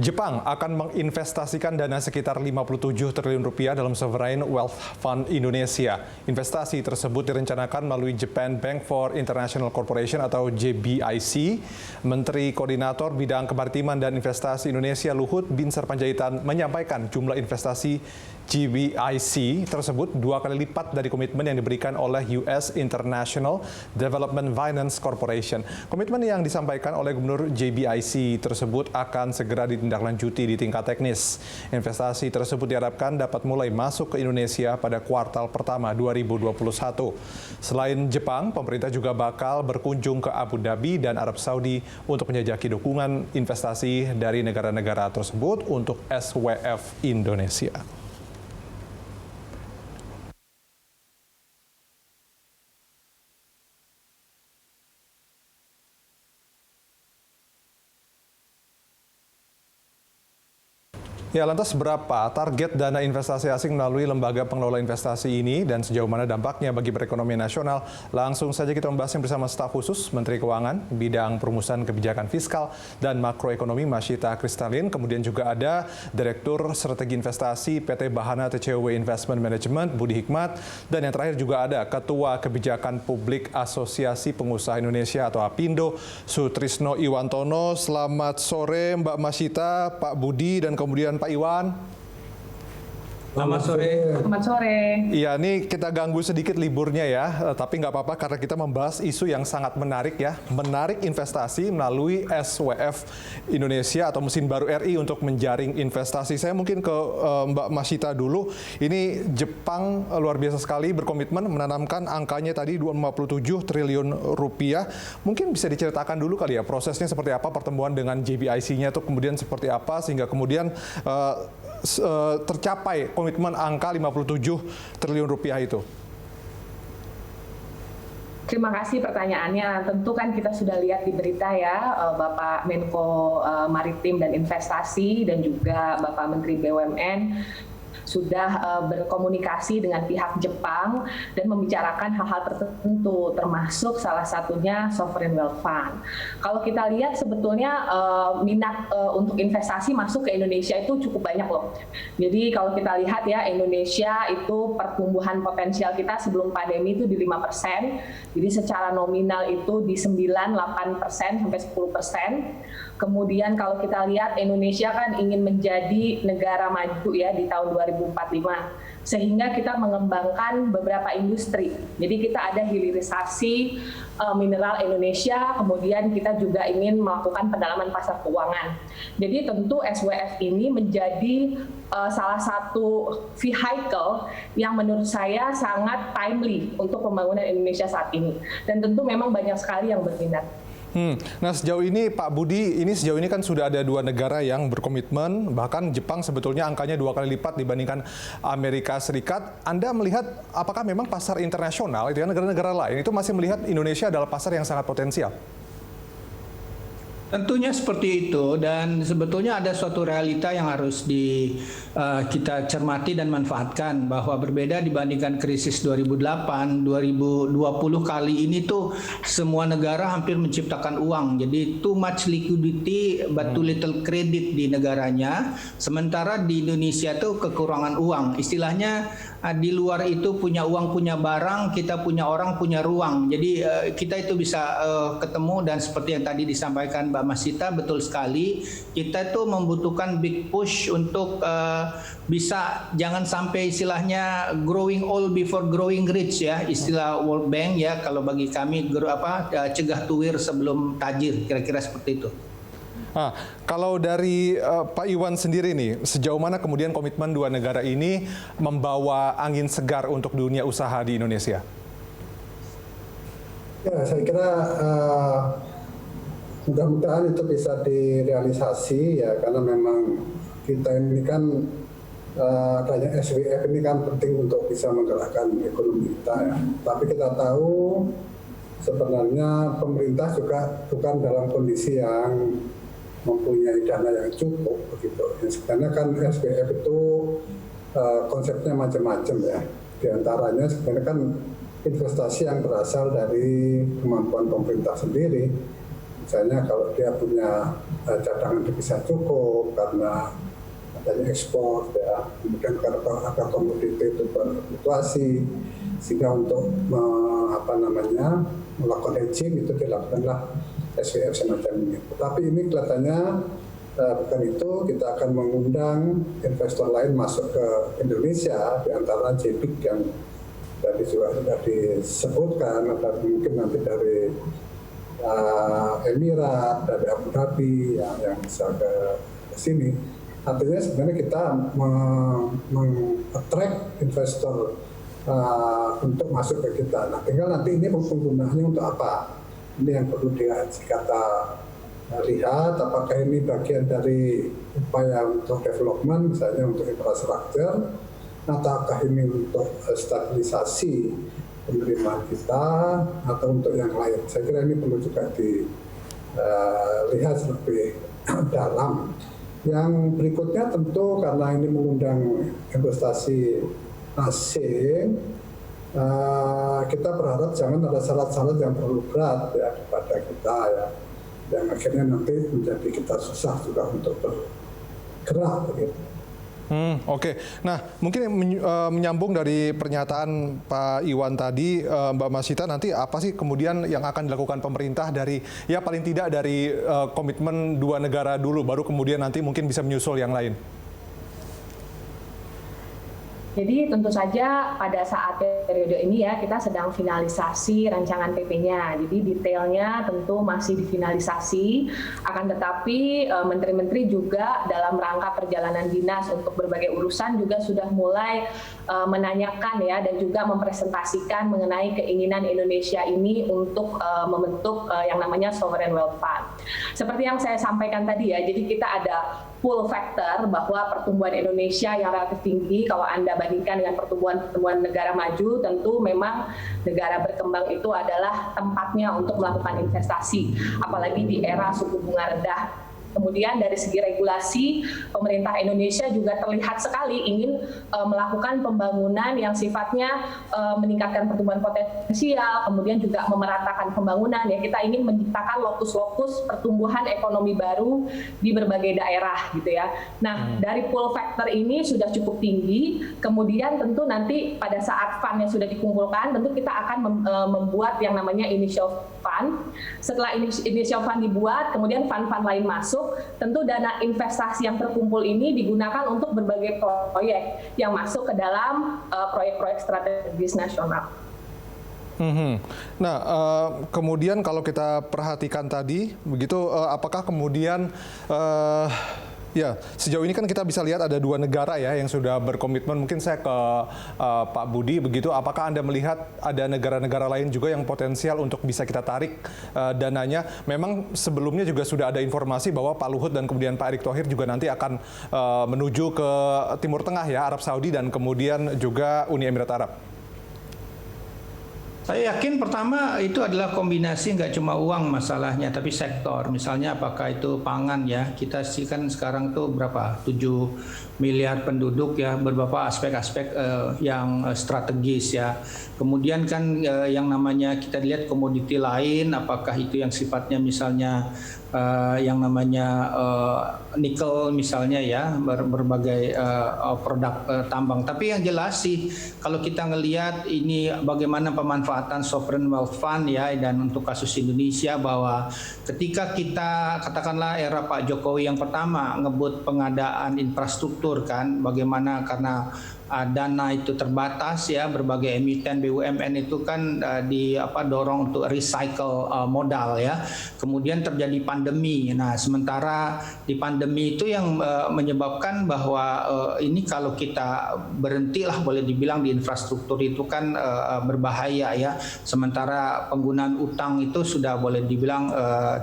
Jepang akan menginvestasikan dana sekitar 57 triliun rupiah dalam Sovereign Wealth Fund Indonesia. Investasi tersebut direncanakan melalui Japan Bank for International Corporation atau JBIC. Menteri Koordinator Bidang Kemaritiman dan Investasi Indonesia Luhut Binsar Panjaitan menyampaikan jumlah investasi JBIC tersebut 2 kali lipat dari komitmen yang diberikan oleh US International Development Finance Corporation. Komitmen yang disampaikan oleh Gubernur JBIC tersebut akan segera ditindaklanjuti di tingkat teknis. Investasi tersebut diharapkan dapat mulai masuk ke Indonesia pada kuartal pertama 2021. Selain Jepang, pemerintah juga bakal berkunjung ke Abu Dhabi dan Arab Saudi untuk menjajaki dukungan investasi dari negara-negara tersebut untuk SWF Indonesia. Ya, lantas berapa target dana investasi asing melalui lembaga pengelola investasi ini dan sejauh mana dampaknya bagi perekonomian nasional? Langsung saja kita membahasnya bersama staf khusus Menteri Keuangan, Bidang Perumusan Kebijakan Fiskal dan Makroekonomi Masyita Kristalin. Kemudian juga ada Direktur Strategi Investasi PT Bahana TCW Investment Management, Budi Hikmat. Dan yang terakhir juga ada Ketua Kebijakan Publik Asosiasi Pengusaha Indonesia atau APindo, Sutrisno Iwantono. Selamat sore Mbak Masyita, Pak Budi, dan kemudian Pak Iwan. Selamat sore. Selamat sore. Iya, ini kita ganggu sedikit liburnya ya, tapi nggak apa-apa karena kita membahas isu yang sangat menarik ya. Menarik investasi melalui SWF Indonesia atau mesin baru RI untuk menjaring investasi. Saya mungkin ke Mbak Masyita dulu. Ini Jepang luar biasa sekali berkomitmen menanamkan angkanya tadi 257 triliun rupiah. Mungkin bisa diceritakan dulu kali ya prosesnya seperti apa, pertemuan dengan JBIC-nya itu kemudian seperti apa sehingga kemudian tercapai komitmen angka 57 triliun rupiah itu. Terima kasih pertanyaannya. Tentu kan kita sudah lihat di berita ya, Bapak Menko Maritim dan Investasi dan juga Bapak Menteri BUMN sudah berkomunikasi dengan pihak Jepang dan membicarakan hal-hal tertentu, termasuk salah satunya Sovereign Wealth Fund. Kalau kita lihat sebetulnya minat untuk investasi masuk ke Indonesia itu cukup banyak loh. Jadi kalau kita lihat ya, Indonesia itu pertumbuhan potensial kita sebelum pandemi itu di 5%, jadi secara nominal itu di 9-8% sampai 10%. Kemudian kalau kita lihat Indonesia kan ingin menjadi negara maju ya di tahun 2045, sehingga kita mengembangkan beberapa industri. Jadi kita ada hilirisasi mineral Indonesia, kemudian kita juga ingin melakukan pendalaman pasar keuangan. Jadi tentu SWF ini menjadi salah satu vehicle yang menurut saya sangat timely untuk pembangunan Indonesia saat ini. Dan tentu memang banyak sekali yang berminat. Nah sejauh ini Pak Budi, sejauh ini kan sudah ada 2 negara yang berkomitmen, bahkan Jepang sebetulnya angkanya 2 kali lipat dibandingkan Amerika Serikat. Anda melihat apakah memang pasar internasional, itu kan negara-negara lain, itu masih melihat Indonesia adalah pasar yang sangat potensial? Tentunya seperti itu, dan sebetulnya ada suatu realita yang harus kita cermati dan manfaatkan, bahwa berbeda dibandingkan krisis 2008, 2020 kali ini tuh semua negara hampir menciptakan uang. Jadi too much liquidity but too little credit di negaranya. Sementara di Indonesia tuh kekurangan uang. Istilahnya di luar itu punya uang, punya barang, kita punya orang, punya ruang. Jadi kita itu bisa ketemu, dan seperti yang tadi disampaikan Mbak Masyita, betul sekali. Kita itu membutuhkan big push untuk bisa jangan sampai istilahnya growing old before growing rich ya, istilah World Bank ya. Kalau bagi kami cegah tuwir sebelum tajir, kira-kira seperti itu. Kalau dari Pak Iwan sendiri nih, sejauh mana kemudian komitmen 2 negara ini membawa angin segar untuk dunia usaha di Indonesia? Ya, saya kira mudah-mudahan itu bisa direalisasi ya, karena memang kita ini kan adanya SWF ini kan penting untuk bisa menggerakkan ekonomi kita ya. Tapi kita tahu sebenarnya pemerintah juga bukan dalam kondisi yang mempunyai dana yang cukup begitu. Sebenarnya kan SWF itu konsepnya macam-macam ya. Di antaranya sebenarnya kan investasi yang berasal dari kemampuan pemerintah sendiri, Misalnya kalau dia punya cadangan devisa cukup karena adanya ekspor, ya, kemudian karena harga komoditi itu berfluktuasi, sehingga untuk melakukan hedging itu dilakukanlah SWF semacam ini. Tetapi ini kelihatannya bukan itu, kita akan mengundang investor lain masuk ke Indonesia, di antara JBIC yang tadi juga sudah disebutkan, atau mungkin nanti dari Emirat, dari Abu Dhabi yang bisa ke sini. Artinya sebenarnya kita meng-attract investor untuk masuk ke kita. Nah, tinggal nanti ini penggunaannya untuk apa? Ini yang perlu kita lihat, apakah ini bagian dari upaya untuk development, misalnya untuk infrastruktur, ataukah ini untuk stabilisasi penerimaan kita, atau untuk yang lain. Saya kira ini perlu juga dilihat lebih dalam. Yang berikutnya tentu karena ini mengundang investasi asing, kita berharap jangan ada syarat-syarat yang terlalu berat ya kepada kita ya, yang akhirnya nanti menjadi kita susah juga untuk bergerak begitu. Oke. Nah, mungkin menyambung dari pernyataan Pak Iwan tadi, Mbak Masita, nanti apa sih kemudian yang akan dilakukan pemerintah dari, ya paling tidak dari komitmen dua negara dulu, baru kemudian nanti mungkin bisa menyusul yang lain? Jadi tentu saja pada saat periode ini ya kita sedang finalisasi rancangan PP-nya. Jadi detailnya tentu masih difinalisasi, akan tetapi menteri-menteri juga dalam rangka perjalanan dinas untuk berbagai urusan juga sudah mulai menanyakan ya dan juga mempresentasikan mengenai keinginan Indonesia ini untuk membentuk yang namanya Sovereign Wealth Fund. Seperti yang saya sampaikan tadi ya, jadi kita ada pull factor bahwa pertumbuhan Indonesia yang relatif tinggi kalau Anda bandingkan dengan pertumbuhan negara maju, tentu memang negara berkembang itu adalah tempatnya untuk melakukan investasi, apalagi di era suku bunga rendah. Kemudian dari segi regulasi, pemerintah Indonesia juga terlihat sekali ingin melakukan pembangunan yang sifatnya meningkatkan pertumbuhan potensial, kemudian juga memeratakan pembangunan. Ya, kita ingin menciptakan lokus-lokus pertumbuhan ekonomi baru di berbagai daerah, gitu ya. Nah, dari pull factor ini sudah cukup tinggi. Kemudian tentu nanti pada saat fund yang sudah dikumpulkan, tentu kita akan membuat yang namanya initial fund. Setelah initial fund dibuat, kemudian fund-fund lain masuk. Tentu dana investasi yang terkumpul ini digunakan untuk berbagai proyek yang masuk ke dalam proyek-proyek strategis nasional. Nah, kemudian kalau kita perhatikan tadi, begitu, apakah kemudian ya, sejauh ini kan kita bisa lihat ada dua negara ya yang sudah berkomitmen. Mungkin saya ke Pak Budi, begitu. Apakah Anda melihat ada negara-negara lain juga yang potensial untuk bisa kita tarik dananya? Memang sebelumnya juga sudah ada informasi bahwa Pak Luhut dan kemudian Pak Erick Thohir juga nanti akan menuju ke Timur Tengah ya, Arab Saudi dan kemudian juga Uni Emirat Arab. Saya yakin pertama itu adalah kombinasi nggak cuma uang masalahnya, tapi sektor. Misalnya apakah itu pangan ya, kita sih kan sekarang tuh berapa? 7 miliar penduduk ya, beberapa aspek-aspek yang strategis ya. Kemudian kan yang namanya kita lihat komoditi lain, apakah itu yang sifatnya misalnya yang namanya nikel misalnya ya, berbagai produk tambang. Tapi yang jelas sih kalau kita ngelihat ini bagaimana pemanfaatan Sovereign Wealth Fund ya, dan untuk kasus Indonesia bahwa ketika kita katakanlah era Pak Jokowi yang pertama ngebut pengadaan infrastruktur kan, bagaimana karena dana itu terbatas ya, berbagai emiten BUMN itu kan dorong untuk recycle modal ya. Kemudian terjadi pandemi. Nah, sementara di pandemi itu yang menyebabkan bahwa ini kalau kita berhentilah boleh dibilang di infrastruktur itu kan berbahaya ya. Sementara penggunaan utang itu sudah boleh dibilang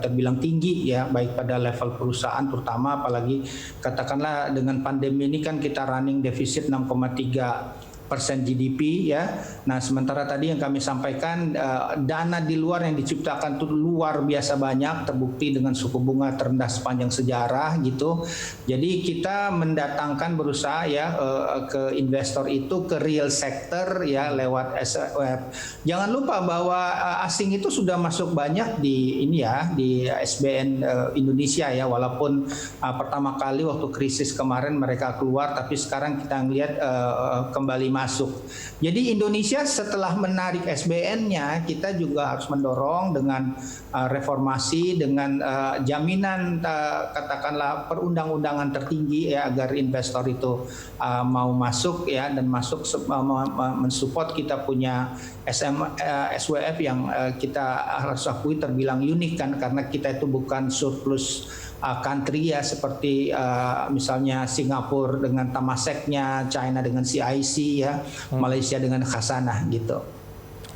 terbilang tinggi ya, baik pada level perusahaan terutama, apalagi katakanlah dengan pandemi ini kan kita running defisit 6,3 GDP ya. Nah, sementara tadi yang kami sampaikan dana di luar yang diciptakan itu luar biasa banyak, terbukti dengan suku bunga terendah sepanjang sejarah gitu. Jadi kita mendatangkan berusaha ya ke investor itu ke real sector ya lewat SWF. Jangan lupa bahwa asing itu sudah masuk banyak di ini ya di SBN Indonesia ya, walaupun pertama kali waktu krisis kemarin mereka keluar, tapi sekarang kita ngelihat kembali masuk. Jadi Indonesia setelah menarik SBN-nya, kita juga harus mendorong dengan reformasi, dengan jaminan katakanlah perundang-undangan tertinggi ya agar investor itu mau masuk ya dan masuk mensupport kita punya SWF yang kita harus akui terbilang unik kan, karena kita itu bukan surplus country ya seperti misalnya Singapura dengan Tamaseknya, China dengan CIC ya, Malaysia dengan Khazanah gitu.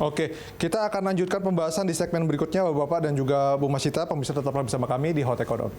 Oke, kita akan lanjutkan pembahasan di segmen berikutnya Bapak-Bapak dan juga Bu Masita. Pemirsa tetaplah bersama kami di Hot Economy.